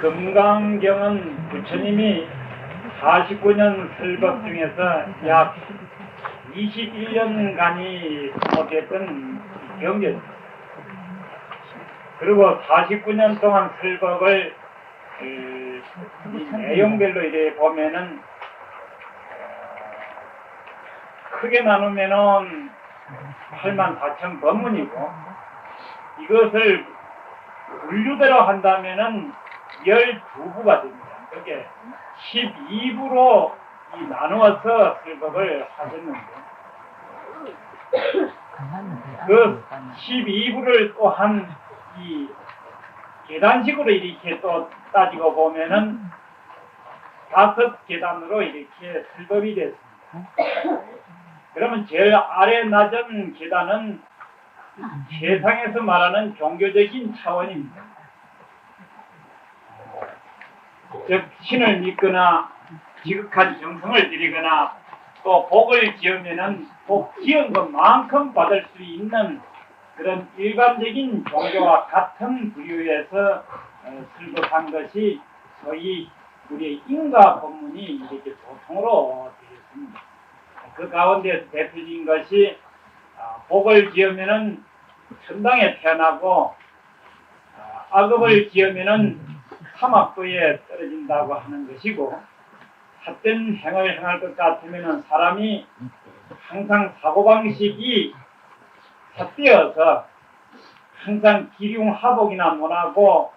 금강경은 부처님이 49년 설법 중에서 약 21년간이 수록했던 경전입니다. 그리고 49년 동안 설법을 이 내용별로 이래 보면은 크게 나누면은 84,000 법문이고, 이것을 분류대로 한다면은 12부가 됩니다. 그게 12부로 나누어서 설법을 하셨는데, 그 12부를 또한 이 계단식으로 이렇게 또 따지고 보면은 5계단으로 이렇게 설법이 됐습니다. 그러면 제일 아래 낮은 계단은 세상에서 말하는 종교적인 차원입니다. 즉 신을 믿거나 지극한 정성을 들이거나 또 복을 지으면은 복 지은 것만큼 받을 수 있는 그런 일반적인 종교와 같은 부류에서 설법한 것이 소위 우리의 인가 법문이 이렇게 보통으로 되겠습니다. 그 가운데 대표적인 것이 복을 지으면은 천당에 태어나고 악업을 지으면은 사막도에 떨어진다고 하는 것이고, 삿된 행을 행할 것 같으면은 사람이 항상 사고방식이 삿되어서 항상 기륭하복이나 못하고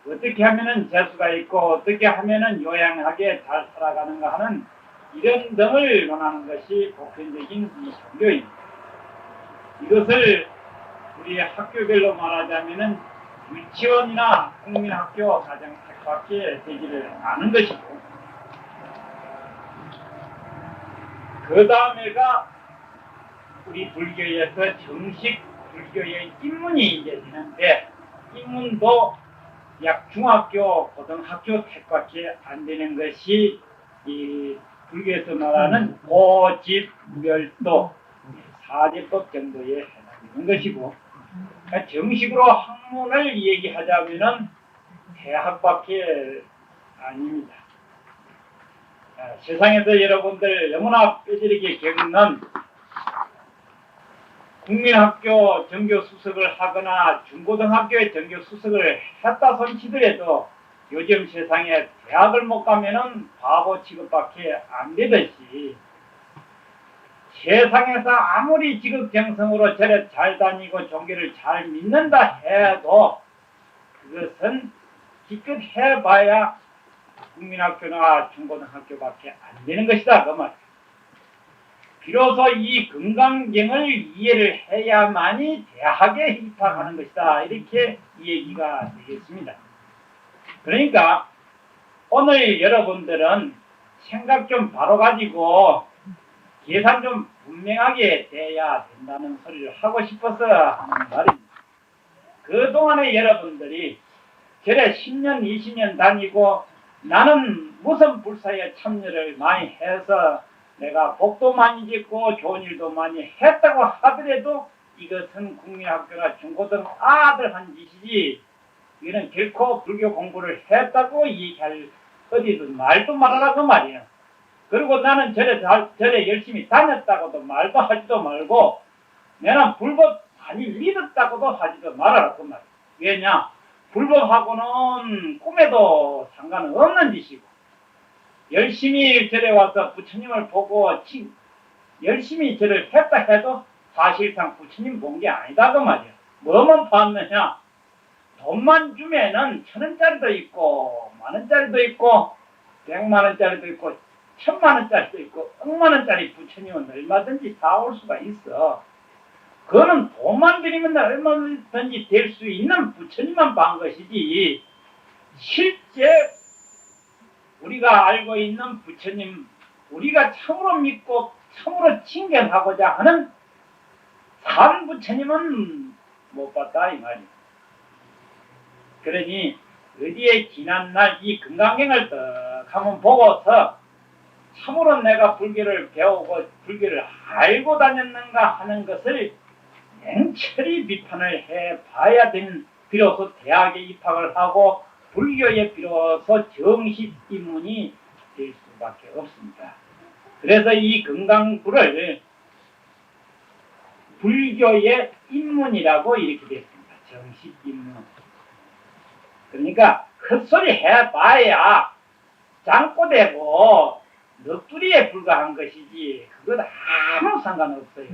어떻게 하면은 재수가 있고 어떻게 하면은 요양하게 잘 살아가는가 하는 이런 등을 논하는 것이 보편적인 이 종교입니다. 이것을 우리 학교별로 말하자면은 유치원이나 국민학교 가정책밖에 되지를 않은 것이고, 그 다음에가 우리 불교에서 정식 불교의 입문이 이제 되는데, 입문도 약 중학교, 고등학교 택밖에 안 되는 것이 이 불교에서 말하는 고집멸도 4제법 정도에 해당되는 것이고, 정식으로 학문을 얘기하자면은 대학밖에 아닙니다. 세상에서 여러분들 너무나 뼈저리게 겪는 국민학교 전교수석을 하거나 중고등학교에 전교수석을 했다 손치더라도 요즘 세상에 대학을 못 가면은 바보 취급밖에 안 되듯이, 세상에서 아무리 지극정성으로 절에 잘 다니고 종교를 잘 믿는다 해도 그것은 기껏 해봐야 국민학교나 중고등학교밖에 안 되는 것이다 그 말이에요. 비로소 이 금강경을 이해를 해야만이 대학에 입학하는 것이다, 이렇게 이 얘기가 되겠습니다. 그러니까 오늘 여러분들은 생각 좀 바로 가지고 계산 좀 분명하게 돼야 된다는 소리를 하고 싶어서 하는 말입니다. 그동안에 여러분들이 절에 10년, 20년 다니고 나는 무슨 불사에 참여를 많이 해서 내가 복도 많이 짓고 좋은 일도 많이 했다고 하더라도 이것은 국민학교나 중고등 아들 한 짓이지, 이거는 결코 불교 공부를 했다고 얘기할 어디든 말도 말아라 그 말이에요. 그리고 나는 절에 열심히 다녔다고도 말도 하지도 말고, 내가 불법 많이 믿었다고도 하지도 말아라 그 말이에요. 왜냐? 불법하고는 꿈에도 상관은 없는 짓이고, 열심히 절에 와서 부처님을 보고 열심히 절을 했다 해도 사실상 부처님 본 게 아니다 그 말이야. 뭐만 봤느냐? 돈만 주면은 1,000원짜리도 있고 만원짜리도 있고 100만원짜리도 있고 1000만원짜리도 있고 억만원짜리 부처님은 얼마든지 다 올 수가 있어. 그거는 돈만 들이면 얼마든지 될 수 있는 부처님만 본 것이지, 실제 우리가 알고 있는 부처님, 우리가 참으로 믿고 참으로 칭견하고자 하는 산 부처님은 못 봤다 이 말이야. 그러니 어디에 지난날 이 금강경을 딱 한번 보고서 참으로 내가 불교를 배우고 불교를 알고 다녔는가 하는 것을 냉철히 비판을 해봐야 되는, 비로소 대학에 입학을 하고 불교에 비로소 정식 입문이 될 수밖에 없습니다. 그래서 이 금강불을 불교의 입문이라고 이렇게 됐습니다. 정식 입문. 그러니까 헛소리 해봐야 장꼬대고 넋두리에 불과한 것이지 그건 아무 상관없어요.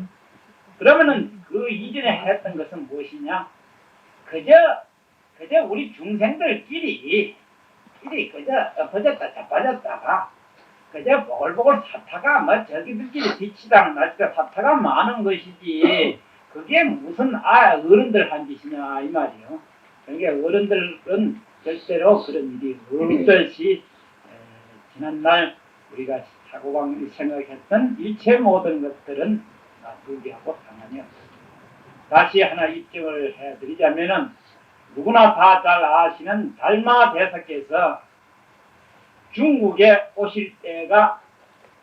그러면은 그 이전에 했던 것은 무엇이냐? 그저 우리 중생들끼리 그저 엎어졌다 자빠졌다가 그저 보글보글 사타가 뭐 저기들끼리 뒤치다는 날씨가 사타가 많은 것이지 그게 무슨 어른들 한 짓이냐 이 말이요. 그러니까 어른들은 절대로 그런 일이 없듯이 지난날 우리가 사고방이 생각했던 일체 모든 것들은 불교하고 상관이 없습니다. 다시 하나 입증을 해드리자면은 누구나 다 잘 아시는 달마 대사께서 중국에 오실 때가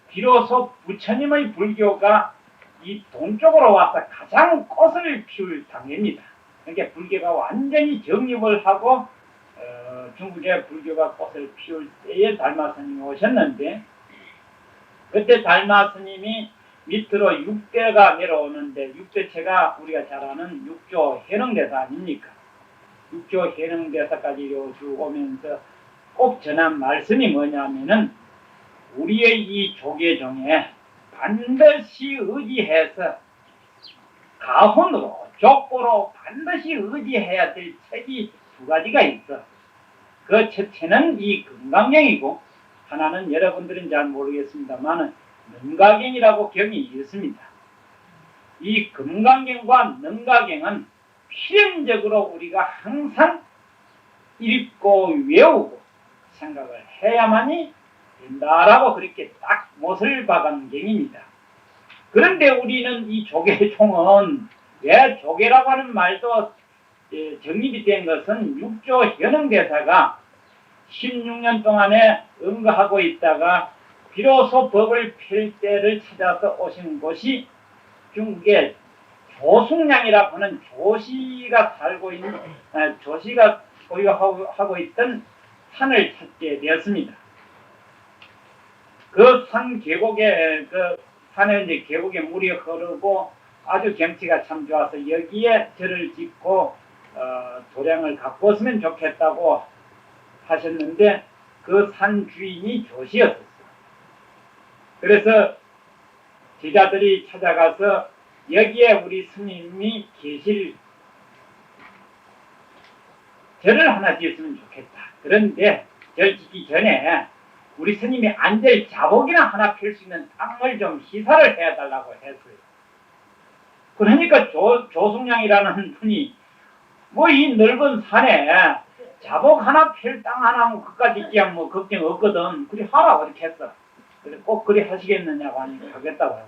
비로소 부처님의 불교가 이 동쪽으로 와서 가장 꽃을 피울 당입니다. 그러니까 불교가 완전히 정립을 하고 중국의 불교가 꽃을 피울 때에 달마 스님이 오셨는데 그때 달마 스님이 밑으로 6대가 내려오는데 6대체가 우리가 잘 아는 육조 현흥대사 아닙니까? 육조 현흥대사까지 쭉 오면서 꼭 전한 말씀이 뭐냐면은 우리의 이 조계종에 반드시 의지해서 가훈으로 족보로 반드시 의지해야 될 책이 두 가지가 있어. 그 첫째는 이 금강경이고 하나는 여러분들은 잘 모르겠습니다만 능가경이라고 경이 있습니다. 이 금강경과 능가경은 필연적으로 우리가 항상 읽고 외우고 생각을 해야만이 된다라고 그렇게 딱 못을 박은 경입니다. 그런데 우리는 이 조계종은 왜 조계라고 하는 말도 정립이 된 것은 육조 현흥대사가 16년 동안에 응거하고 있다가 비로소 법을 펼 때를 찾아서 오신 곳이 중국의 조숙량이라고 하는 조시가 살고 있는 조시가 보유하고 있던 산을 찾게 되었습니다. 그 산 계곡에 그 산에 이제 계곡에 물이 흐르고 아주 경치가 참 좋아서 여기에 절을 짓고 도량을 가꾸었으면 좋겠다고 하셨는데 그 산 주인이 조시였었어요. 그래서 제자들이 찾아가서 여기에 우리 스님이 계실 절을 하나 지었으면 좋겠다. 그런데 절 짓기 전에 우리 스님이 앉을 자복이나 하나 펼 수 있는 땅을 좀 시사를 해달라고 했어요. 그러니까 조숙량이라는 분이 뭐 이 넓은 산에 자복 하나 펼 땅 하나 하면 그까지 있기야 뭐 걱정 없거든. 그리 하라고 이렇게 했어. 그래 꼭 그리 하시겠느냐고 하니까 하겠다고 하고.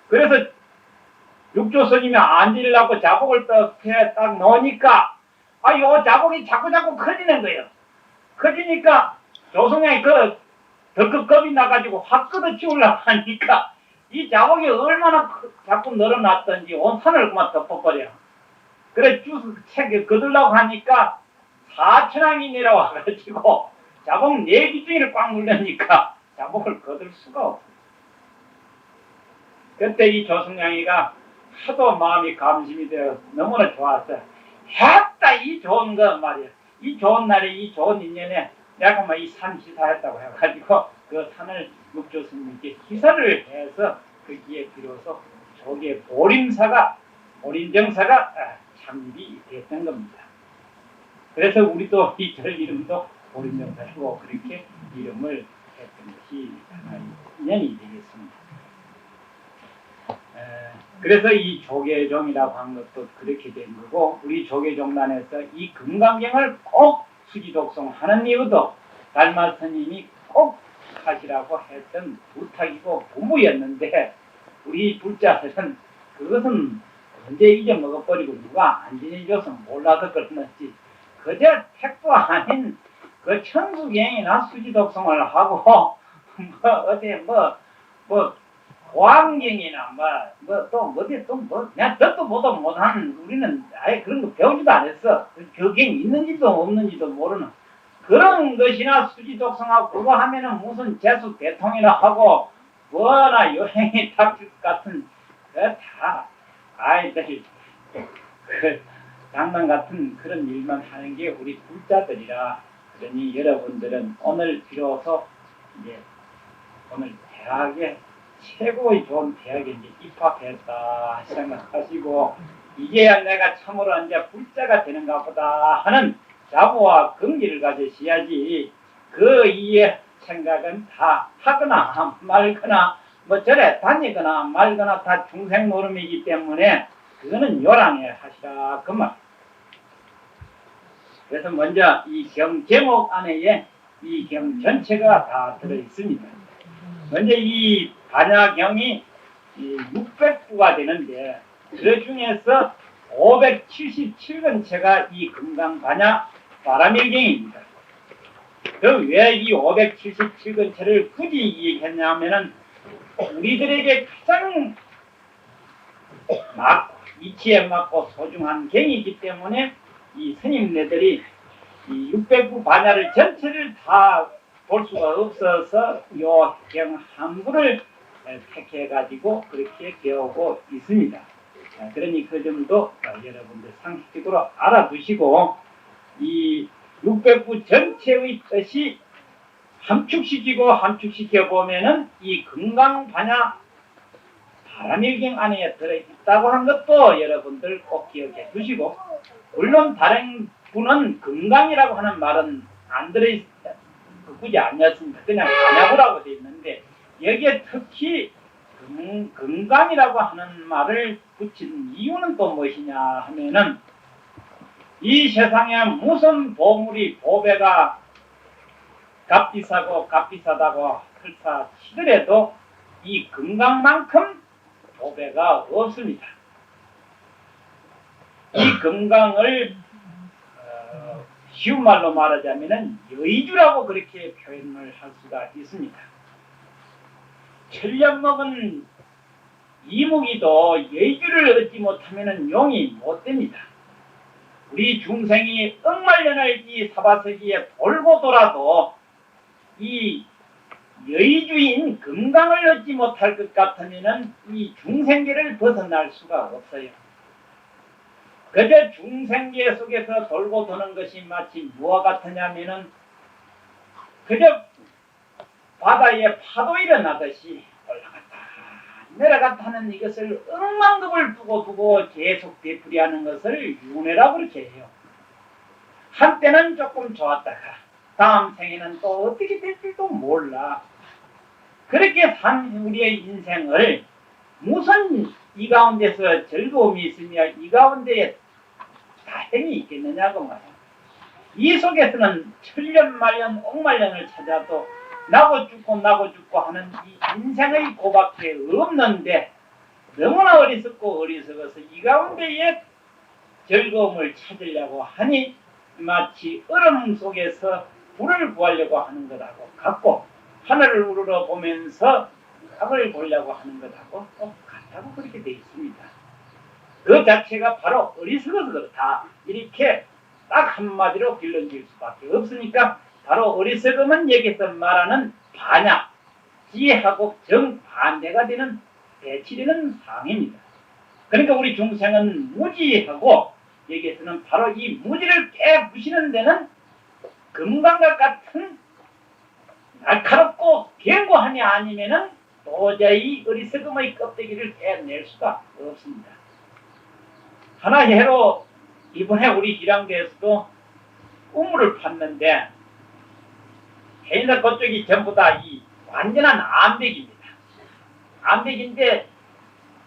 그래서 육조 스님이 앉으려고 자복을 딱 넣으니까 요 자복이 자꾸 커지는 거예요. 커지니까 조성량이 덜컥 겁이 나가지고 확 걷어치우려고 하니까 이 자복이 얼마나 자꾸 늘어났던지 온 산을 그만 덮어버려. 그래 책에 거들려고 하니까 4천왕이 내려와가지고 자복 4기둥이를 꽉 물려니까 자복을 거들 수가 없어. 그때 이 조성량이가 하도 마음이 감심이 되어 너무나 좋았어. 했다 이 좋은 거 말이야. 이 좋은 날에 이 좋은 인연에 내가 이 산 시사했다고 해가지고 그 산을 육조 스님께 시사를 해서 거기에 비로소 조계 보림정사가 창립이 됐던 겁니다. 그래서 우리도 이 절 이름도 보림정사고 그렇게 이름을 했던 것이 하나의 인연이 되겠습니다. 그래서 이 조계종이라고 한 것도 그렇게 된 거고 우리 조계종단에서 이 금강경을 꼭 수지독송하는 이유도 달마 스님이 꼭 하시라고 했던 부탁이고 부무였는데 우리 불자들은 그것은 언제 잊어먹어버리고 누가 안 지내줘서 몰라서 그러는지 그저 택도 아닌 그 천수경이나 수지독송을 하고 어디 고항경이나 내가 듣도 못한 우리는 아예 그런 거 배우지도 안 했어. 그 경 있는지도 없는지도 모르는 그런 것이나 수지독성하고 그거 하면은 무슨 재수 대통이나 하고 뭐나 요행이 닥칠 것 같은 그다 아이들 그 장난 같은 그런 일만 하는 게 우리 불자들이라. 그러니 여러분들은 오늘 비로소 이제 오늘 대학에 최고의 좋은 대학에 이제 입학했다 생각하시고 이제야 내가 참으로 이제 불자가 되는가 보다 하는 자부와 긍지를 가지셔야지 그 이에 생각은 다 하거나 말거나 뭐 절에 다니거나 말거나 다 중생 노름이기 때문에 그거는 요랑해 하시라 그 말. 그래서 먼저 이 경 제목 안에 이 경 전체가 다 들어 있습니다. 먼저 이 반야경이 600부가 되는데 그 중에서 577권체가 이 금강반야 바라밀경입니다. 그 왜 이 577권체를 굳이 얘기했냐면은 우리들에게 가장 이치에 맞고 소중한 경이기 때문에 이 스님네들이 이 600부 반야를 전체를 다 볼 수가 없어서 요 경 한 부를 택해가지고 그렇게 배우고 있습니다. 그러니 그 점도 여러분들 상식적으로 알아두시고 이 600부 전체의 뜻이 함축시켜 보면은 이 금강반야 바라밀경 안에 들어있다고 한 것도 여러분들 꼭 기억해 두시고, 물론 다른 분은 금강이라고 하는 말은 안 들어있 굳이 아니었습니다. 그냥 반야부라고 되어 있는데 여기에 특히 금강이라고 하는 말을 붙인 이유는 또 무엇이냐 하면은 이 세상에 무슨 보물이 보배가 값비싸고 값비싸다고 설사 치더라도 이 금강만큼 보배가 없습니다. 이 금강을 쉬운 말로 말하자면은 여의주라고 그렇게 표현을 할 수가 있습니다. 천년 먹은 이무기도 여의주를 얻지 못하면은 용이 못 됩니다. 우리 중생이 억만년을 이 사바세기에 돌고 돌아도 이 여의주인 금강을 얻지 못할 것 같으면은 이 중생계를 벗어날 수가 없어요. 그저 중생계 속에서 돌고 도는 것이 마치 무엇 같으냐면은 그저 바다에 파도 일어나듯이 올라갔다 내려갔다 하는 이것을 억만급을 두고 계속 되풀이하는 것을 윤회라고 그렇게 해요. 한때는 조금 좋았다가 다음 생에는 또 어떻게 될지도 몰라. 그렇게 산 우리의 인생을 무슨 이 가운데서 즐거움이 있으며 이 가운데에 다행이 있겠느냐고 말이야. 이 속에서는 천년 말년 억만년을 찾아도 나고 죽고 하는 이 인생의 고박에 없는데 너무나 어리석어서 이 가운데에 즐거움을 찾으려고 하니 마치 얼음 속에서 불을 구하려고 하는 것하고 같고 하늘을 우러러 보면서 답을 보려고 하는 것하고 똑같다고 그렇게 되어 있습니다. 그 자체가 바로 어리석어서 그렇다. 이렇게 딱 한마디로 길러질 수밖에 없으니까 바로 어리석음은 여기서 말하는 반야, 지혜하고 정반대가 되는 대치되는 상입니다. 그러니까 우리 중생은 무지하고 여기에서는 바로 이 무지를 깨부시는 데는 금강과 같은 날카롭고 견고하니 아니면은 도저히 어리석음의 껍데기를 깨낼 수가 없습니다. 하나 예로 이번에 우리 기량대에서도 우물을 팠는데 해인사 그쪽이 전부 다 이 완전한 암벽입니다. 암벽인데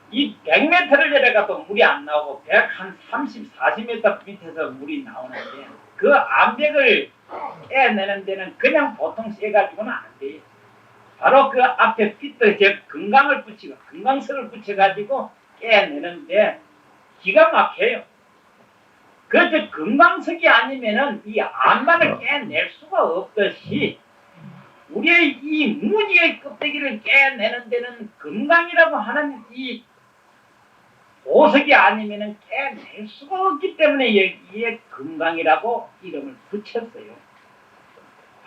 이 100m를 내려가도 물이 안 나오고 130, 40m 밑에서 물이 나오는데 그 암벽을 깨내는 데는 그냥 보통 쎄가지고는 안 돼요. 바로 그 앞에 핏들, 즉 금강을 붙이고 금강석을 붙여가지고 깨내는데 기가 막혀요. 그저 금강석이 아니면은 이 암만을 깨낼 수가 없듯이 우리의 이 무지의 껍데기를 깨내는 데는 금강이라고 하는 이 보석이 아니면은 깨낼 수가 없기 때문에 여기에 금강이라고 이름을 붙였어요.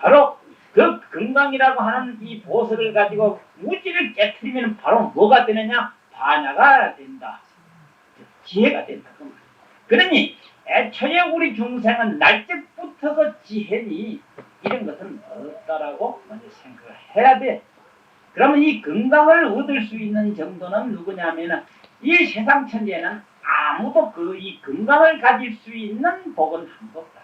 바로 그 건강이라고 하는 이 보석을 가지고 무지를 깨뜨리면 바로 뭐가 되느냐? 반야가 된다. 지혜가 된다. 그러니 애초에 우리 중생은 날짜부터서 지혜니 이런 것은 없다라고 먼저 생각을 해야 돼. 그러면 이 건강을 얻을 수 있는 정도는 누구냐면은 이 세상 천지에는 아무도 이 건강을 가질 수 있는 복은 한도 없다.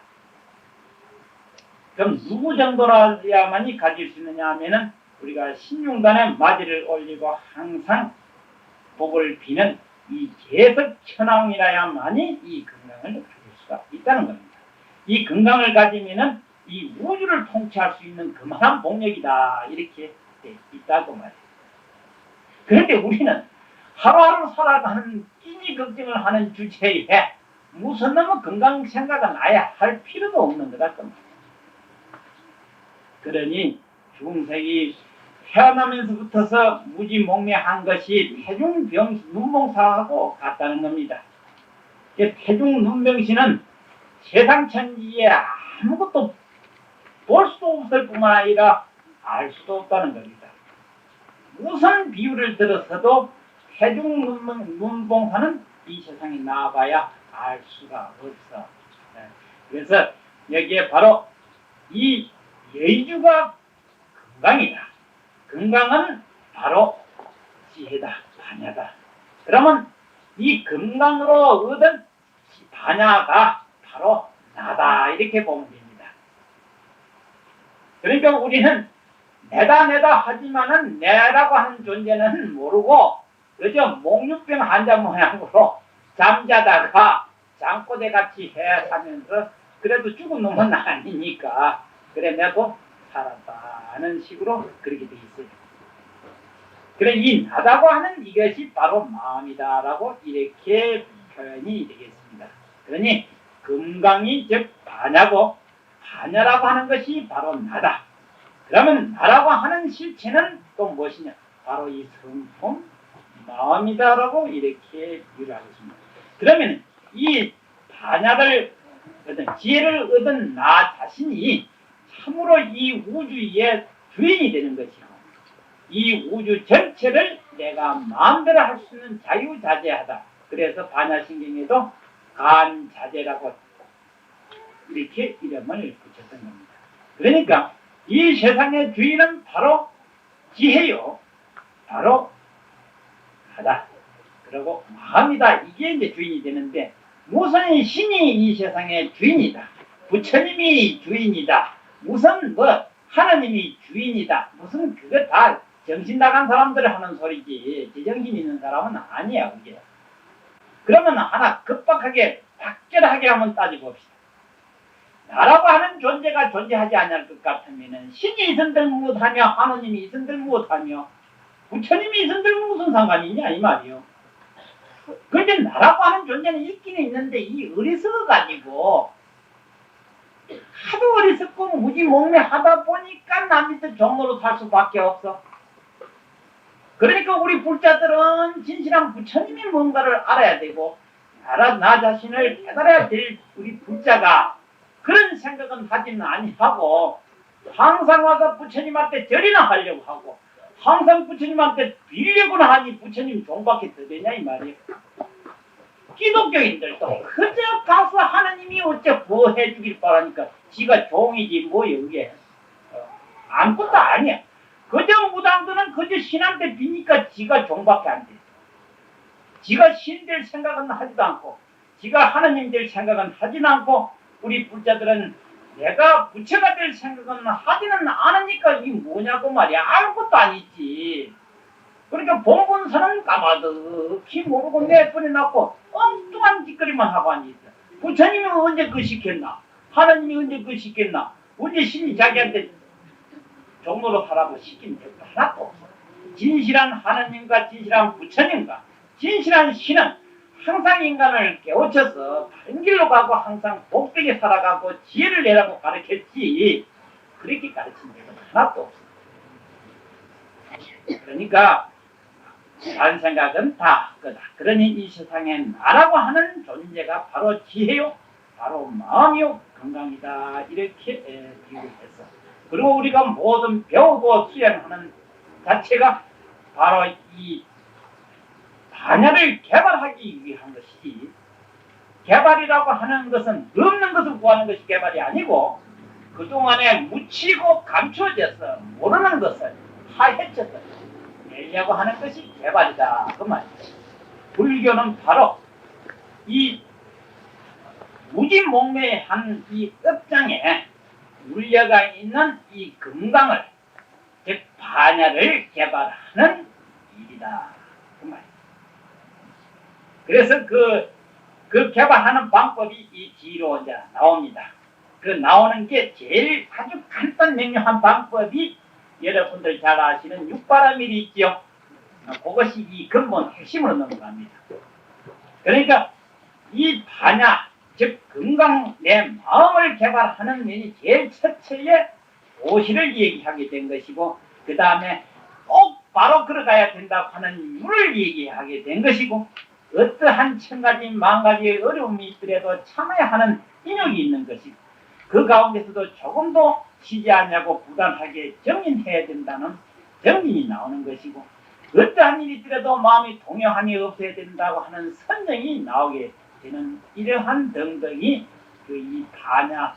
그럼 누구 정도라야만이 가질 수 있느냐 하면은 우리가 신용단에 마디를 올리고 항상 복을 비는 이 계속 천왕이라야만이 이 건강을 가질 수가 있다는 겁니다. 이 건강을 가지면은 이 우주를 통치할 수 있는 그만한 복력이다 이렇게 돼 있다고 말이에요. 그런데 우리는 하루하루 살아가는 끼니 걱정을 하는 주제에 무슨 놈의 건강 생각은 아예 할 필요도 없는 것 같단 말이에요. 그러니 중생이 태어나면서부터서 무지몽매한 것이 태중병 눈몽사하고 같다는 겁니다. 태중 눈병신은 세상 천지에 아무것도 볼 수도 없을 뿐만 아니라 알 수도 없다는 겁니다. 무슨 비유를 들어서도 태중 눈봉사는 이 세상에 나와봐야 알 수가 없어. 그래서 여기에 바로 이 예의주가 건강이다. 건강은 바로 지혜다, 반야다. 그러면 이 건강으로 얻은 반야가 바로 나다 이렇게 보면 됩니다. 그러니까 우리는 내다 하지만은 내라고 하는 존재는 모르고 그저 목류병 환자 모양으로 잠자다가 잠꼬대 같이 해 사면서 그래도 죽은 놈은 아니니까 그래 내도 살았다 하는 식으로 그렇게 돼 있어요. 그래 이 나다고 하는 이것이 바로 마음이다라고 이렇게 표현이 되겠습니다. 그러니 건강이 즉 반야고 반야라고 하는 것이 바로 나다. 그러면 나라고 하는 실체는 또 무엇이냐? 바로 이 성품 마음이다라고 이렇게 비유를 하겠습니다. 그러면 이 반야를 얻은 지혜를 얻은 나 자신이 참으로 이 우주의 주인이 되는 것이고 이 우주 전체를 내가 마음대로 할 수 있는 자유자재하다. 그래서 반야신경에도 간자재라고 이렇게 이름을 붙였던 겁니다. 그러니까 이 세상의 주인은 바로 지혜요. 바로 하다. 그리고 마음이다. 이게 이제 주인이 되는데 무슨 신이 이 세상의 주인이다. 부처님이 주인이다. 무슨 하나님이 주인이다. 무슨 그거 다 정신 나간 사람들 하는 소리지. 제정신 있는 사람은 아니야 그게. 그러면 하나 급박하게 확실하게 한번 따져봅시다. 나라고 하는 존재가 존재하지 않을 것 같으면 신이 있은들 무엇하며 하나님이 있은들 무엇하며 부처님이 있은들 무슨 상관이냐 이 말이요. 그런데 나라고 하는 존재는 있기는 있는데 이 어리석어가지고 하도 어리석고 무지몽매하다 보니까 남 밑에 종로로 살 수밖에 없어. 그러니까 우리 불자들은 진실한 부처님이 뭔가를 알아야 되고 나 자신을 깨달아야 될 우리 불자가 그런 생각은 하지는 아니하고 항상 와서 부처님한테 절이나 하려고 하고 항상 부처님한테 빌려고나 하니 부처님 종밖에 더 되냐 이 말이에요. 기독교인들도 그저 가서 하나님이 어째 뭐 해주길 바라니까 지가 종이지 뭐 여기에 아무것도 아니야. 그저 무당들은 그저 신한테 비니까 지가 종밖에 안 돼. 지가 신 될 생각은 하지도 않고 지가 하나님 될 생각은 하지는 않고 우리 불자들은 내가 부처가 될 생각은 하지는 않으니까 이게 뭐냐고 말이야. 아무것도 아니지. 그러니까 본분서는 까마득히 모르고 내버려 놨고 엉뚱한 짓거리만 하고 앉아있어. 부처님이 언제 그 시켰나? 하나님이 언제 그 시켰나? 언제 신이 자기한테 종로로 하라고 시킨 적도 하나도 없어. 진실한 하나님과 진실한 부처님과 진실한 신은 항상 인간을 깨우쳐서 바른 길로 가고 항상 복되게 살아가고 지혜를 내라고 가르쳤지 그렇게 가르친 적은 하나도 없어. 그러니까 다른 생각은 다 거다. 그러니 이 세상에 나라고 하는 존재가 바로 지혜요 바로 마음이요 건강이다 이렇게 비유를 했어. 그리고 우리가 모든 배우고 수행하는 자체가 바로 이 반야를 개발하기 위한 것이지, 개발이라고 하는 것은 없는 것을 구하는 것이 개발이 아니고 그동안에 묻히고 감춰져서 모르는 것을 파헤쳐서 내려고 하는 것이 개발이다 그 말이죠. 불교는 바로 이 무지몽매한 이 업장에 울려가 있는 이 금강을, 즉 반야를 개발하는 일이다 그 말이죠. 그래서 그 개발하는 방법이 이 뒤로 이제 나옵니다. 그 나오는 게 제일 아주 간단 명료한 방법이 여러분들 잘 아시는 육바라밀이 있죠. 그것이 이 근본 핵심으로 넘어갑니다. 그러니까 이 반야, 즉 건강 내 마음을 개발하는 면이 제일 첫째에 도시를 얘기하게 된 것이고, 그 다음에 꼭 바로 걸어가야 된다고 하는 유를 얘기하게 된 것이고, 어떠한 천가지 만가지의 어려움이 있더라도 참아야 하는 인욕이 있는 것이고, 그 가운데서도 조금도 쉬지 않냐고 부단하게 정진해야 된다는 정진이 나오는 것이고, 어떠한 일이 있더라도 마음이 동요함이 없어야 된다고 하는 선정이 나오게 되는 이러한 등등이 그 이 반야를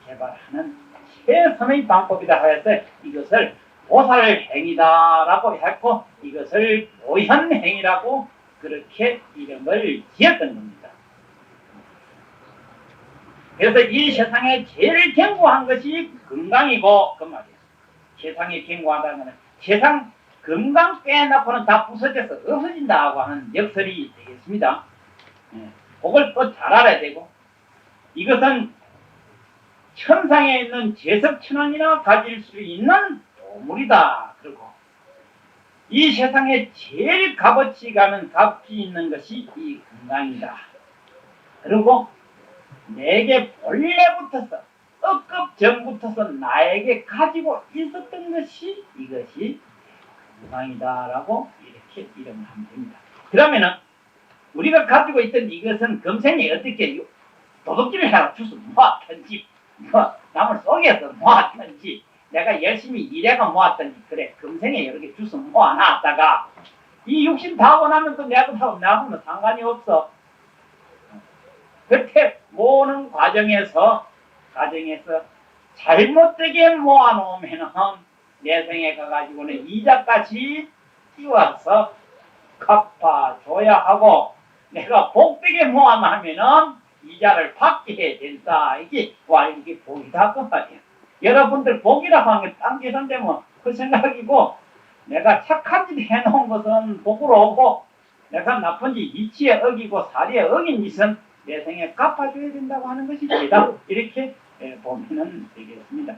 개발하는 최선의 방법이다 해서 이것을 보살행위다라고 했고, 이것을 보현행위라고 그렇게 이름을 지었던 겁니다. 그래서 이 세상에 제일 견고한 것이 건강이고 그 말이에요. 세상에 견고하다는 것은 세상 건강 빼놓고는 다 부서져서 없어진다고 하는 역설이 되겠습니다. 그걸 또 잘 알아야 되고, 이것은 천상에 있는 제석천왕이나 가질 수 있는 보물이다. 그리고 이 세상에 제일 값어치 가는 값이 있는 것이 이 건강이다. 그리고 내게 본래부터서 억급 전부터서 나에게 가지고 있었던 것이 이것이 건강이다라고 이렇게 이름을 하면 됩니다. 그러면은 우리가 가지고 있던 이것은 금생에 어떻게 도둑질을 해서 주스 모았던지, 남을 속여서 모았던지, 내가 열심히 일해가 모았던지, 그래 금생에 이렇게 주스 모아놨다가 이 육신 다 하고 나면 또 나하고는 상관이 없어. 그때 모으는 과정에서 잘못되게 모아놓으면은 내생에 가가지고는 이자까지 띄워서 갚아줘야 하고, 내가 복되게 모아놓으면은 이자를 받게 해야 된다. 이게 복이다 그 말이야. 여러분들 복이라고 하는 게 딴 계산되면 그 생각이고, 내가 착한 짓 해놓은 것은 복으로 오고, 내가 나쁜 짓 이치에 어기고 사리에 어긴 짓은 내 생에 갚아줘야 된다고 하는 것이 죄다. 이렇게 보면 되겠습니다.